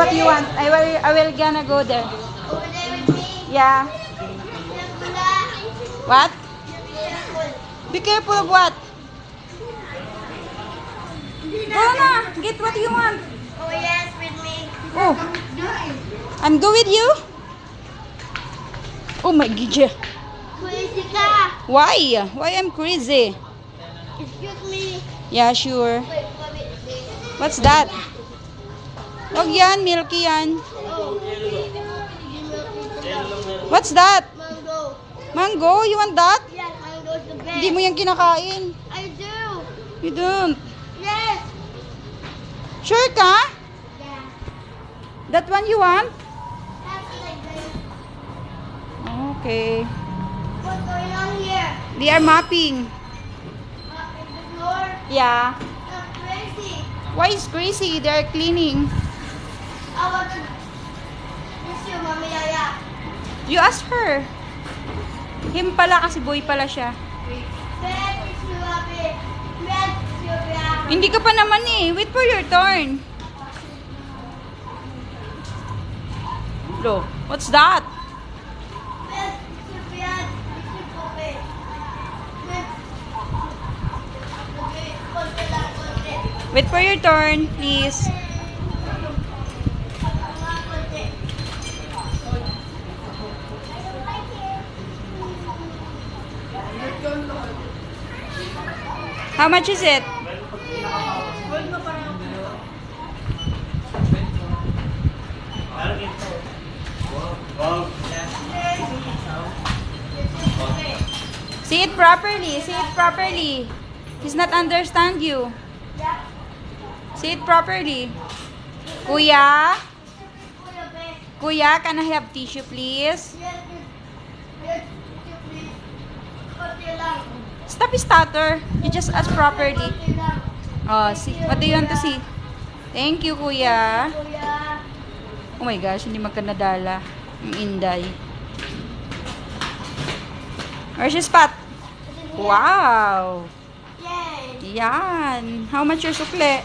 What you want? I will gonna go there. Over there with me. Yeah. What? Be careful of what? Go na. Get what you want. Oh yes, with me. Oh. I'm go with you. Oh my God. Crazy ka. Why? Why I'm crazy? Excuse me. Yeah, sure. Wait. What's that? Wag yan, milky yan. Oh. What's that? Mango. Mango? You want that? Yes, mango is the best. Hindi mo yan kinakain. I do. You don't. Yes. Sure ka? Yeah. That one you want? That's like this. Okay. What's going on here? They are mopping. In the floor. Yeah. That's crazy. Why is crazy? They are cleaning. I want to miss you, Mami Yaya. You ask her. Him pala kasi boy pala siya. Ben, it's you, Abby. Ben, it's you, Abby. Hindi ka pa naman eh. Wait for your turn. Lo, what's that? Ben, it's you, Ben. It's you, Pope. Ben. Okay, konti lang, konti. Wait for your turn, please. Konti. How much is it? See it properly. See it properly. He's not understand you. See it properly. Kuya? Kuya, can I have tissue, please? Yes, tissue, please. Konti lang. Stop stutter. You just ask properly. Konti lang. Oh, see. What do you want to see? Thank you, Kuya. Kuya. Oh my gosh, hindi magkanadala. Ang inday. Where's your spot? Wow! Yay! Yan. How much your sukle?